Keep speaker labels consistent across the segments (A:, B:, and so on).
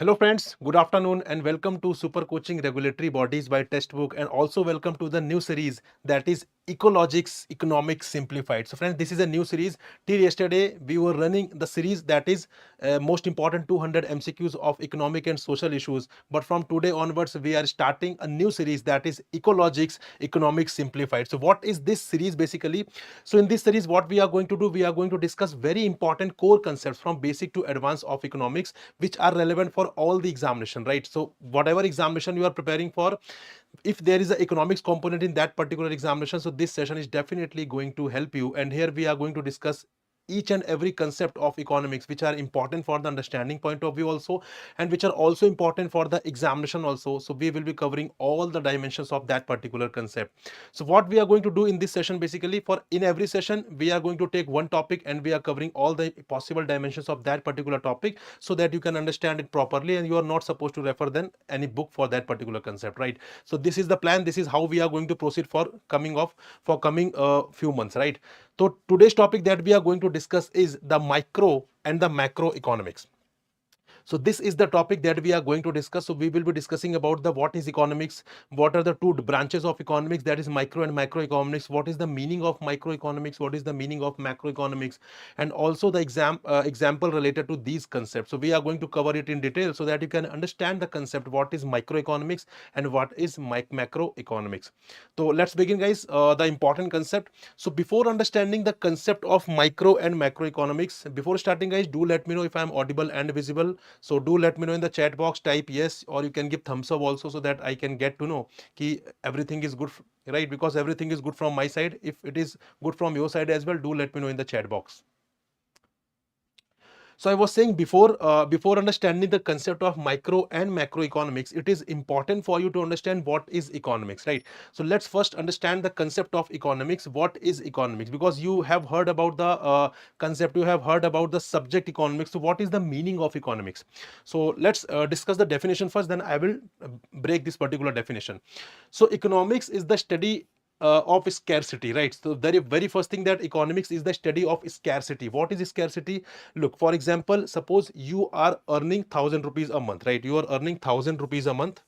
A: Hello friends, good afternoon and welcome to Super Coaching Regulatory Bodies by Testbook, and also welcome to the new series that is Ecologics Economics Simplified. So friends, this is a new series. Till yesterday we were running the series that is most important 200 MCQs of economic and social issues, but from today onwards we are starting a new series that is Ecologics Economics Simplified. So what is this series basically? So in this series what we are going to do, we are going to discuss very important core concepts from basic to advanced of economics which are relevant for all the examination, right? So whatever examination you are preparing for, if there is an economics component in that particular examination, so this session is definitely going to help you. And here we are going to discuss each and every concept of economics which are important for the understanding point of view also, and which are also important for the examination also. So we will be covering all the dimensions of that particular concept. So what we are going to do in this session, basically, for in every session we are going to take one topic and we are covering all the possible dimensions of that particular topic, so that you can understand it properly and you are not supposed to refer then any book for that particular concept, right? So this is the plan, this is how we are going to proceed for coming few months, right? So today's topic that we are going to discuss is the micro and the macro economics. So this is the topic that we are going to discuss. So we will be discussing about the what is economics, what are the two branches of economics, that is micro and macroeconomics, what is the meaning of microeconomics, what is the meaning of macroeconomics, and also the example related to these concepts. So we are going to cover it in detail so that you can understand the concept what is microeconomics and what is macroeconomics. So let's begin, guys. The important concept. So before understanding the concept of micro and macroeconomics, before starting, guys, do let me know if I am audible and visible. So do let me know in the chat box, type yes, or you can give thumbs up also, so that I can get to know ki everything is good, right? Because everything is good from my side. If it is good from your side as well, do let me know in the chat box. So I was saying before understanding the concept of micro and macroeconomics, it is important for you to understand what is economics, right? So let's first understand the concept of economics. What is economics? Because you have heard about the concept, you have heard about the subject economics. So what is the meaning of economics? So let's discuss the definition first, then I will break this particular definition. So economics is the study of scarcity, right? So very first thing, that economics is the study of scarcity. What is scarcity? Look, for example, suppose you are earning 1,000 rupees a month, right? You are earning 1,000 rupees a month,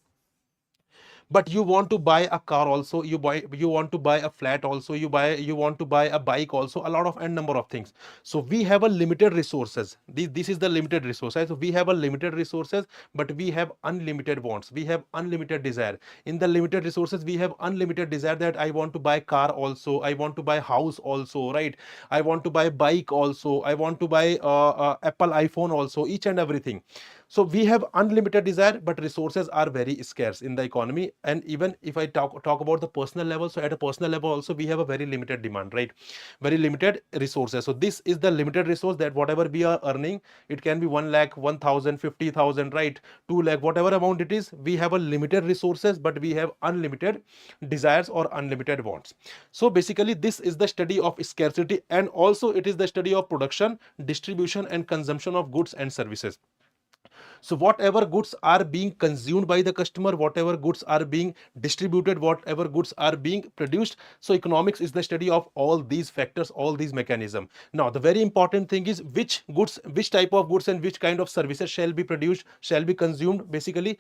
A: but you want to buy a car also, you want to buy a flat also, you want to buy a bike also, a lot of n number of things. So we have a limited resources. This is the limited resource, right? So we have a limited resources, but we have unlimited wants, we have unlimited desire. In the limited resources we have unlimited desire, that I want to buy car also, I want to buy house also, right? I want to buy bike also, I want to buy Apple iPhone also, each and everything. So we have unlimited desire, but resources are very scarce in the economy. And even if I talk about the personal level, so at a personal level also we have a very limited demand, right? Very limited resources. So this is the limited resource, that whatever we are earning, it can be 1 lakh, 1,000, 50,000, right? 2 lakh, whatever amount it is, we have a limited resources, but we have unlimited desires or unlimited wants. So basically this is the study of scarcity, and also it is the study of production, distribution and consumption of goods and services. So whatever goods are being consumed by the customer, whatever goods are being distributed, whatever goods are being produced, so economics is the study of all these factors, all these mechanisms. Now the very important thing is which goods, which type of goods and which kind of services shall be produced, shall be consumed. Basically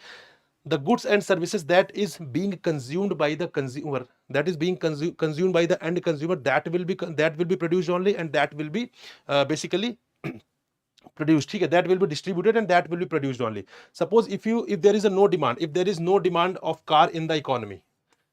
A: the goods and services that is being consumed by the consumer, that is being consumed by the end consumer, that will be produced only, and that will be basically produced, okay? That will be distributed and that will be produced only. Suppose if there is a no demand, if there is no demand of car in the economy,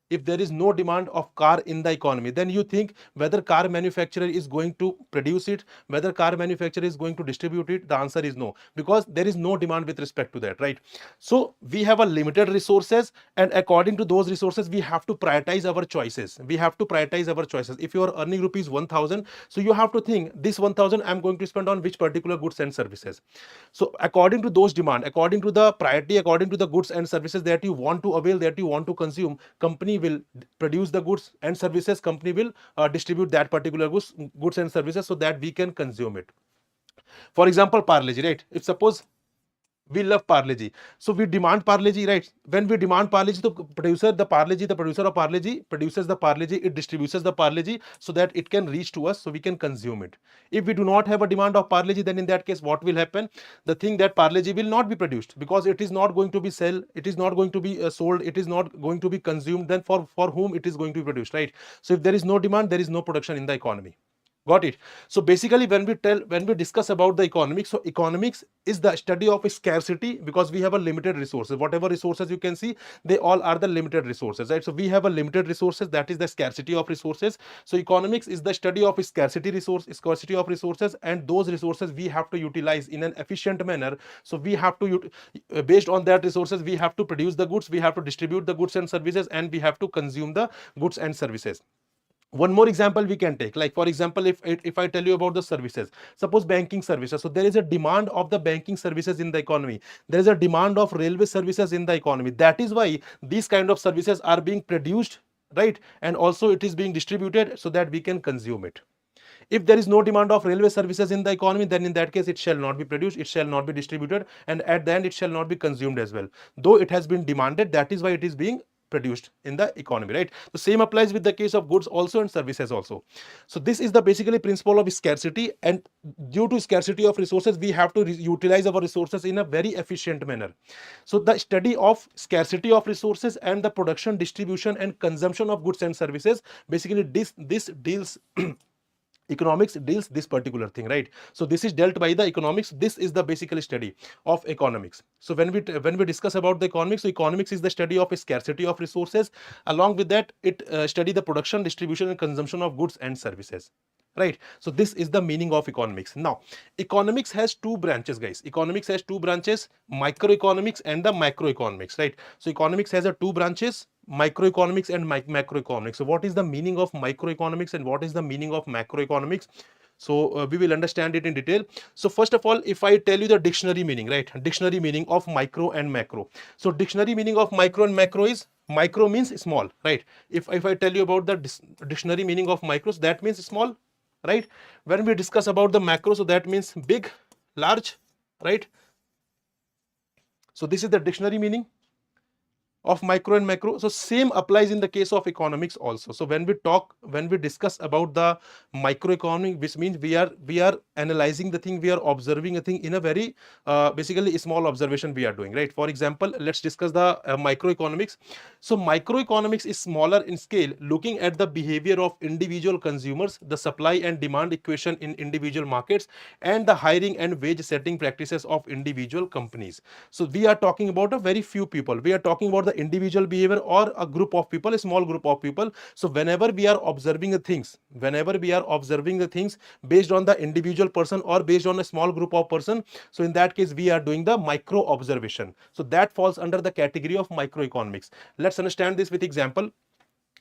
A: if there is no demand of car in the economy, then you think whether car manufacturer is going to produce it, whether car manufacturer is going to distribute it? The answer is no, because there is no demand with respect to that, right? So we have a limited resources, and according to those resources we have to prioritize our choices. We have to prioritize our choices. If you are earning rupees 1,000, so you have to think this 1,000 I'm going to spend on which particular goods and services. So according to those demand, according to the priority, according to the goods and services that you want to avail, that you want to consume, company will produce the goods and services, company will distribute that particular goods and services so that we can consume it. For example, Parle-G, right? If suppose We love Parle Ji. So we demand Parle Ji, right? When we demand Parle Ji, the producer, the producer of Parle Ji produces the Parle Ji, it distributes the Parle Ji so that it can reach to us, so we can consume it. If we do not have a demand of Parle Ji, then in that case, what will happen? The thing that Parle Ji will not be produced, because it is not going to be sell, it is not going to be sold, it is not going to be consumed. Then for whom it is going to be produced, right? So if there is no demand, there is no production in the economy. Got it? So basically, when we discuss about the economics, so economics is the study of scarcity, because we have a limited resources. Whatever resources you can see, they all are the limited resources, right? So we have a limited resources, that is the scarcity of resources. So economics is the study of scarcity of resources, and those resources we have to utilize in an efficient manner. So we have to based on that resources, we have to produce the goods, we have to distribute the goods and services, and we have to consume the goods and services. One more example we can take, like for example, if I tell you about the services, suppose banking services. So there is a demand of the banking services in the economy, there is a demand of railway services in the economy. That is why these kind of services are being produced, right? And also it is being distributed so that we can consume it. If there is no demand of railway services in the economy, then in that case it shall not be produced, it shall not be distributed, and at the end it shall not be consumed as well, though it has been demanded. That is why it is being produced in the economy, right? The same applies with the case of goods also and services also. So this is the basically principle of scarcity, and due to scarcity of resources, we have to utilize our resources in a very efficient manner. So the study of scarcity of resources and the production, distribution and consumption of goods and services, basically this deals economics deals this particular thing, right? So this is dealt by the economics. This is the basically study of economics. So when we discuss about the economics, so economics is the study of a scarcity of resources. Along with that, it study the production, distribution and consumption of goods and services, right? So this is the meaning of economics. Now economics has two branches, guys. Economics has two branches, microeconomics and the macroeconomics, right? So economics has a two branches, microeconomics and macroeconomics. So what is the meaning of microeconomics and what is the meaning of macroeconomics? So we will understand it in detail. So first of all, if I tell you the dictionary meaning, right? Dictionary meaning of micro and macro. So dictionary meaning of micro and macro is, micro means small, right? If I tell you about the dictionary meaning of micros, that means small, right? When we discuss about the macro, so that means big, large, right? So this is the dictionary meaning of micro and macro. So same applies in the case of economics also. So when we discuss about the microeconomic, which means we are analyzing the thing, we are observing a thing in a very basically small observation we are doing, right? For example, let's discuss the microeconomics. So microeconomics is smaller in scale, looking at the behavior of individual consumers, the supply and demand equation in individual markets, and the hiring and wage setting practices of individual companies. So we are talking about a very few people, we are talking about the individual behavior or a group of people, a small group of people. So whenever we are observing the things, based on the individual person or based on a small group of person, so in that case we are doing the micro observation. So that falls under the category of microeconomics. Let's understand this with example.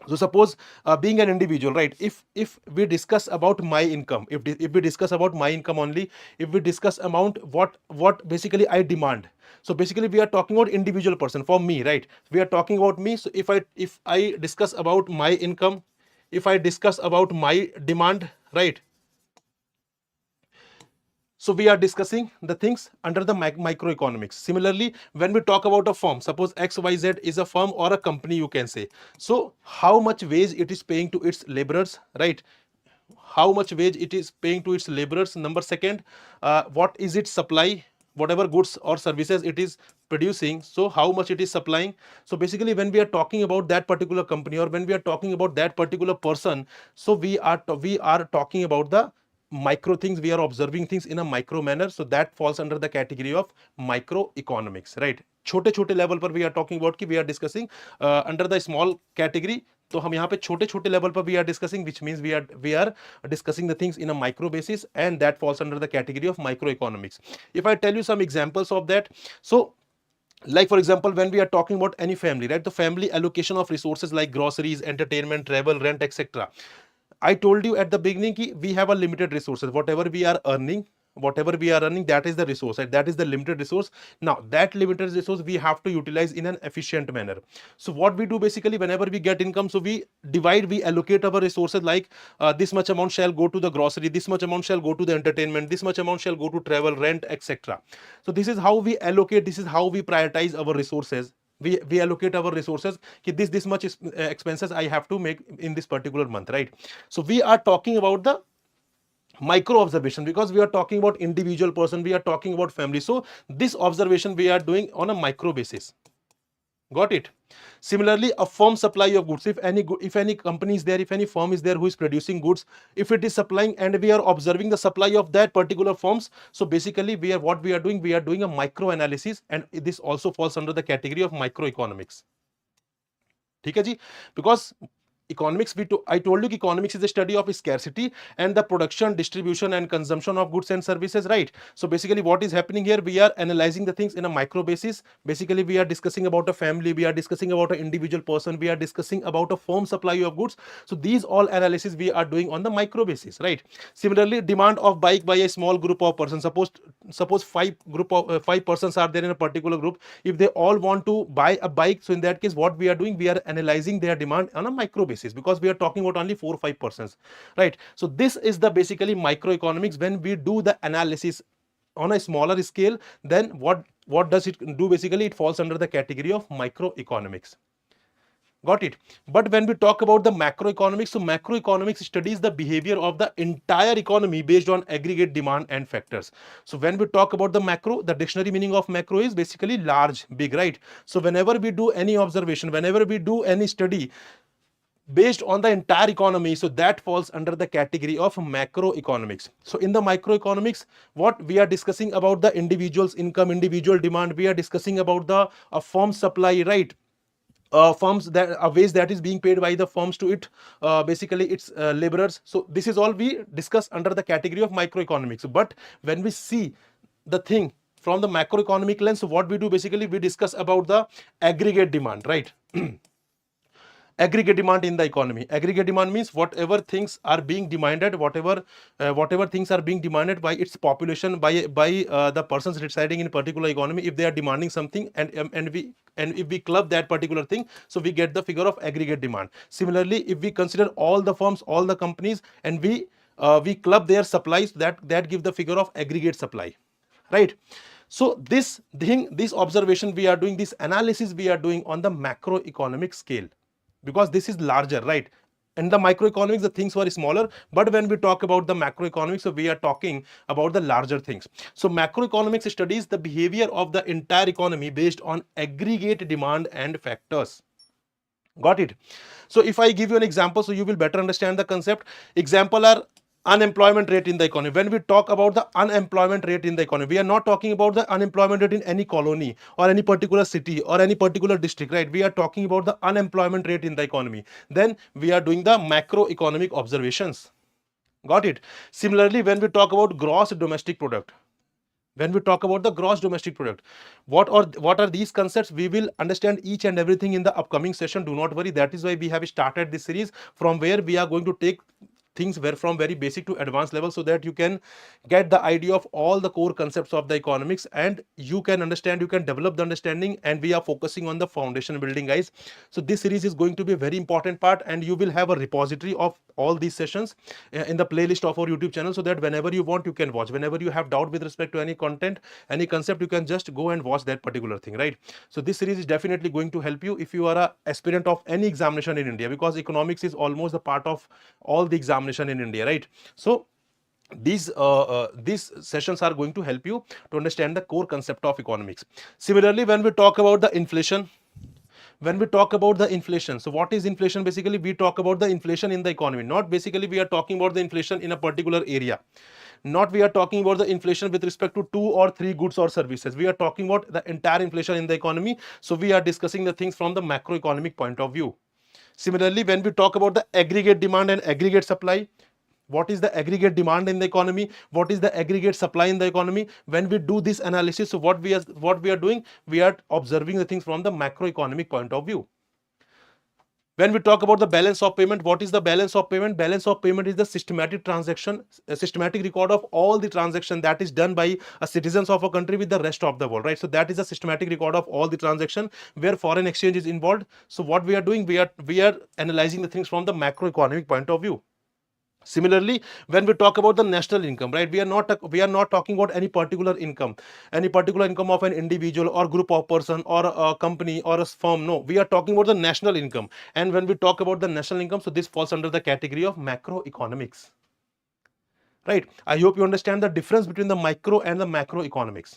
A: So suppose being an individual, right? If we discuss about my income, if we discuss about my income only, if we discuss amount, what basically I demand. So basically we are talking about individual person, for me, right? We are talking about me. So if I discuss about my income, if I discuss about my demand, right? So we are discussing the things under the microeconomics. Similarly, when we talk about a firm, suppose XYZ is a firm or a company, you can say. So how much wage it is paying to its laborers, right? How much wage it is paying to its laborers. Number second, what is its supply, whatever goods or services it is producing, so how much it is supplying. So basically when we are talking about that particular company or when we are talking about that particular person, so we are talking about the micro things, we are observing things in a micro manner. So that falls under the category of microeconomics, right? छोटे छोटे level पर we are talking about कि we are discussing under the small category. तो हम यहाँ पे छोटे छोटे लेवल पर we are discussing, which means we are discussing the things in a micro basis, and that falls under the category of microeconomics. If I tell you some examples of that, so like for example, when we are talking about any family, right? The family allocation of resources like groceries, entertainment, travel, rent, etc. I told you at the beginning that we have a limited resources. Whatever we are earning, whatever we are running, that is the resource, right? That is the limited resource. Now that limited resource we have to utilize in an efficient manner. So what we do basically, whenever we get income, so we allocate our resources, like this much amount shall go to the grocery, this much amount shall go to the entertainment, this much amount shall go to travel, rent, etc. So this is how we allocate, this is how we prioritize our resources. We allocate our resources, this much is, expenses I have to make in this particular month, right? So we are talking about the micro observation, because we are talking about individual person, we are talking about family. So this observation we are doing on a micro basis. Got it? Similarly, a firm supply of goods, if any company is there, if any firm is there who is producing goods, if it is supplying and we are observing the supply of that particular firms, so basically we are doing a micro analysis, and this also falls under the category of microeconomics. ठीक है जी? Because economics, I told you economics is the study of scarcity and the production, distribution and consumption of goods and services, right? So basically what is happening here, we are analyzing the things in a micro basis. Basically we are discussing about a family, we are discussing about an individual person, we are discussing about a firm supply of goods. So these all analysis we are doing on the micro basis, right? Similarly, demand of bike by a small group of persons. Suppose five persons are there in a particular group. If they all want to buy a bike, so in that case what we are doing, we are analyzing their demand on a micro basis, because we are talking about only 4 or 5 persons, right? So this is the basically microeconomics. When we do the analysis on a smaller scale, then what does it do? Basically it falls under the category of microeconomics. Got it? But when we talk about the macroeconomics, so macroeconomics studies the behavior of the entire economy based on aggregate demand and factors. So when we talk about the macro, the dictionary meaning of macro is basically large, big, right? So whenever we do any observation, whenever we do any study based on the entire economy, so that falls under the category of macroeconomics. So in the microeconomics, what we are discussing about the individual's income, individual demand, we are discussing about the firm supply, right? Firms, that a wage that is being paid by the firms to basically its laborers. So this is all we discuss under the category of microeconomics. But when we see the thing from the macroeconomic lens, so what we do basically, we discuss about the aggregate demand, right? Aggregate demand in the economy. Aggregate demand means whatever things are being demanded, whatever things are being demanded by its population, by the persons residing in a particular economy. If they are demanding something, and if we club that particular thing, so we get the figure of aggregate demand. Similarly, if we consider all the firms, all the companies, and we club their supplies, that give the figure of aggregate supply, right? So this observation we are doing, this analysis we are doing on the macroeconomic scale, because this is larger, right? In the microeconomics, the things were smaller, but when we talk about the macroeconomics, so we are talking about the larger things. So macroeconomics studies the behavior of the entire economy based on aggregate demand and factors. Got it? So if I give you an example, so you will better understand the concept. Example are unemployment rate in the economy. When we talk about the unemployment rate in the economy, we are not talking about the unemployment rate in any colony or any particular city or any particular district, right? We are talking about the unemployment rate in the economy. Then we are doing the macroeconomic observations. Got it? Similarly, when we talk about gross domestic product, when we talk about the gross domestic product, what are these concepts? We will understand each and everything in the upcoming session. Do not worry. That is why we have started this series, from where we are going to take things from very basic to advanced level, so that you can get the idea of all the core concepts of the economics, and you can understand, you can develop the understanding, and we are focusing on the foundation building, guys. So this series is going to be a very important part, and you will have a repository of all these sessions in the playlist of our YouTube channel, so that whenever you want, you can watch. Whenever you have doubt with respect to any content, any concept, you can just go and watch that particular thing, right? So this series is definitely going to help you if you are a aspirant of any examination in India, because economics is almost a part of all the examination in India, right? So these sessions are going to help you to understand the core concept of economics. Similarly, when we talk about the inflation, so what is inflation? Basically, we talk about the inflation in the economy. Not basically we are talking about the inflation in a particular area. Not we are talking about the inflation with respect to 2 or 3 goods or services. We are talking about the entire inflation in the economy. So we are discussing the things from the macroeconomic point of view. Similarly, when we talk about the aggregate demand and aggregate supply, what is the aggregate demand in the economy? What is the aggregate supply in the economy? When we do this analysis, so what we are doing, we are observing the things from the macroeconomic point of view. When we talk about the balance of payment, what is the balance of payment? Balance of payment is the systematic transaction, a systematic record of all the transaction that is done by citizens of a country with the rest of the world, right? So that is a systematic record of all the transaction where foreign exchange is involved. So what we are doing, we are analyzing the things from the macroeconomic point of view. Similarly, when we talk about the national income, right, we are not talking about any particular income of an individual or group of person or a company or a firm. No, we are talking about the national income. And when we talk about the national income, so this falls under the category of macroeconomics, right? I hope you understand the difference between the micro and the macroeconomics.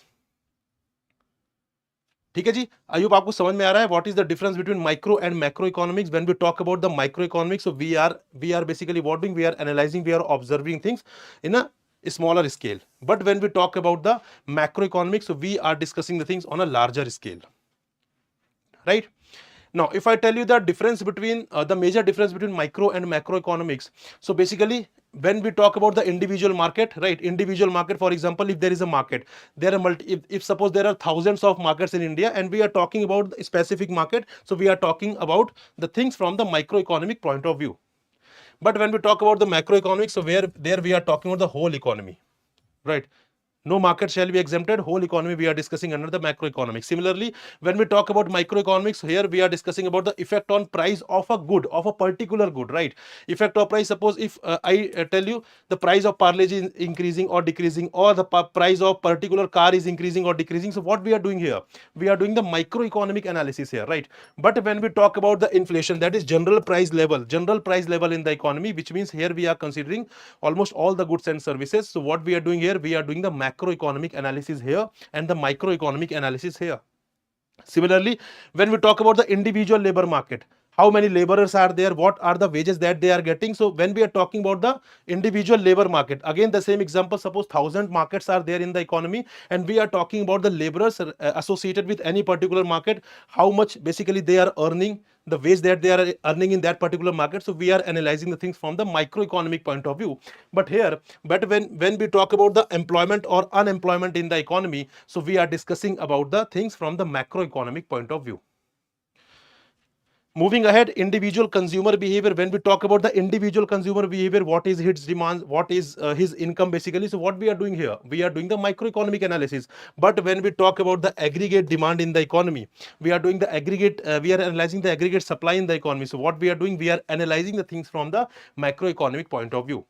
A: ठीक है जी, I hope आपको समझ में आ रहा है what is the difference between micro and macro economics. When we talk about the micro economics, so we are basically what doing, we are analysing, we are observing things in a smaller scale. But when we talk about the macroeconomics, so we are discussing the things on a larger scale, right? Now, if I tell you the difference between the major difference between micro and macroeconomics, so basically when we talk about the individual market, right? Individual market, for example, if there is a market, there are if suppose there are thousands of markets in India and we are talking about a specific market, so we are talking about the things from the microeconomic point of view. But when we talk about the macroeconomics, so where there we are talking about the whole economy, right? No market shall be exempted. Whole economy we are discussing under the macroeconomics. Similarly, when we talk about microeconomics, here we are discussing about the effect on price of a good, of a particular good, right? Effect of price. Suppose if I tell you the price of Parle is increasing or decreasing, or the price of particular car is increasing or decreasing. So what we are doing here? We are doing the microeconomic analysis here, right? But when we talk about the inflation, that is general price level in the economy, which means here we are considering almost all the goods and services. So what we are doing here, we are doing the macroeconomic analysis here and the microeconomic analysis here. Similarly, when we talk about the individual labor market, how many laborers are there, what are the wages that they are getting? So when we are talking about the individual labor market, again the same example, suppose 1,000 markets are there in the economy and we are talking about the laborers associated with any particular market, how much basically they are earning, the wage that they are earning in that particular market. So we are analyzing the things from the microeconomic point of view. But when we talk about the employment or unemployment in the economy, so we are discussing about the things from the macroeconomic point of view. Moving ahead, individual consumer behavior. When we talk about the individual consumer behavior, what is his demands, what is his income basically? So what we are doing here, we are doing the microeconomic analysis. But when we talk about the aggregate demand in the economy, we are doing the aggregate, we are analyzing the aggregate supply in the economy. So what we are doing, we are analyzing the things from the macroeconomic point of view.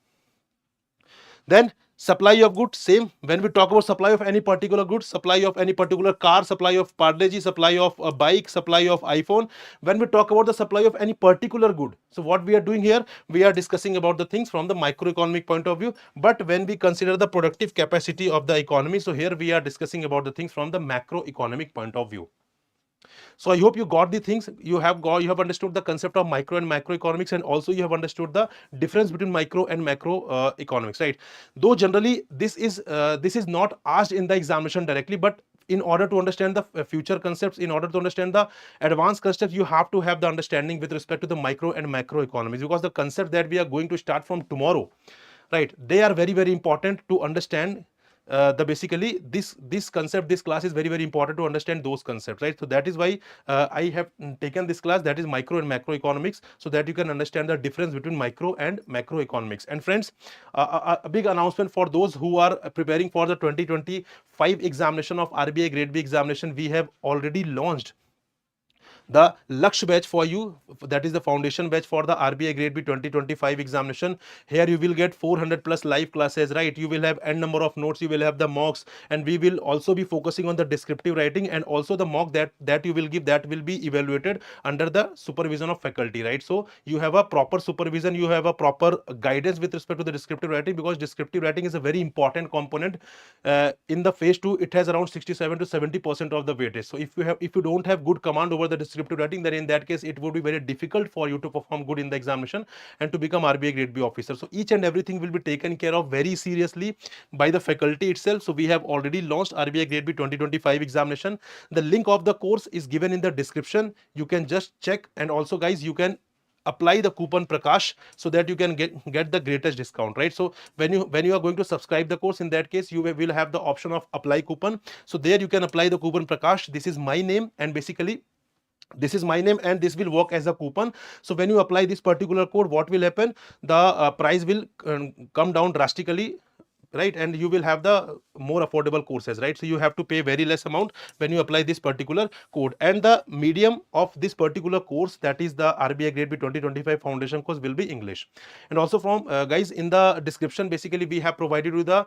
A: Then supply of goods, same. When we talk about supply of any particular goods, supply of any particular car, supply of Parle-G, supply of a bike, supply of iPhone. When we talk about the supply of any particular good, so what we are doing here, we are discussing about the things from the microeconomic point of view. But when we consider the productive capacity of the economy, so here we are discussing about the things from the macroeconomic point of view. So I hope you got the things, you have understood the concept of micro and macroeconomics, and also you have understood the difference between micro and macro economics, right? Though generally this is not asked in the examination directly, but in order to understand the future concepts, in order to understand the advanced concepts, you have to have the understanding with respect to the micro and macro economics, because the concept that we are going to start from tomorrow, right, they are very, very important to understand. The basically this concept, this class is very, very important to understand those concepts, right? So that is why I have taken this class, that is micro and macroeconomics, so that you can understand the difference between micro and macroeconomics. And friends, a big announcement for those who are preparing for the 2025 examination of RBI Grade B examination. We have already launched the Laksh batch for you, that is the foundation batch for the RBI Grade B 2025 examination. Here you will get 400 plus live classes, right? You will have n number of notes, you will have the mocks, and we will also be focusing on the descriptive writing, and also the mock that you will give, that will be evaluated under the supervision of faculty, right? So you have a proper supervision, you have a proper guidance with respect to the descriptive writing, because descriptive writing is a very important component. In the phase 2, it has around 67 to 70% of the weightage. So if you don't have good command over the descriptive writing, then in that case it would be very difficult for you to perform good in the examination and to become RBI Grade B officer. So each and everything will be taken care of very seriously by the faculty itself. So we have already launched RBI Grade B 2025 examination. The link of the course is given in the description. You can just check, and also guys, you can apply the coupon Prakash so that you can get the greatest discount, right? So when you are going to subscribe the course, in that case you will have the option of apply coupon. So there you can apply the coupon Prakash. This is my name, and basically This is my name and this will work as a coupon. So when you apply this particular code, what will happen? The price will come down drastically, right? And you will have the more affordable courses, right? So you have to pay very less amount when you apply this particular code. And the medium of this particular course, that is the RBI Grade B 2025 foundation course, will be English. And also from guys, in the description basically we have provided you the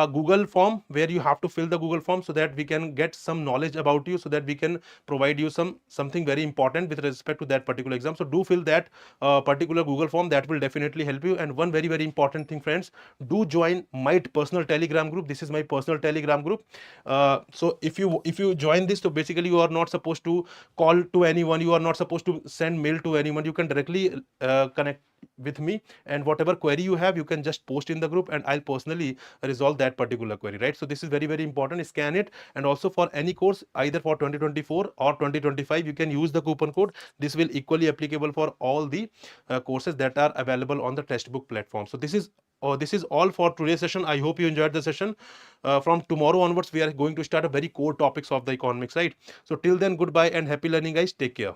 A: Google form where you have to fill the Google form so that we can get some knowledge about you, so that we can provide you something very important with respect to that particular exam. So do fill that particular Google form, that will definitely help you. And one very important thing friends, do join my personal Telegram group. This is my personal Telegram group. So if you join this, so basically you are not supposed to call to anyone, you are not supposed to send mail to anyone. You can directly connect with me, and whatever query you have, you can just post in the group and I'll personally resolve that particular query, right? So this is very important. Scan it. And also for any course, either for 2024 or 2025, you can use the coupon code. This will equally applicable for all the courses that are available on the Testbook platform. So this is all for today's session. I hope you enjoyed the session. From tomorrow onwards, we are going to start a very core topics of the economics, right? So till then, goodbye and happy learning, guys. Take care.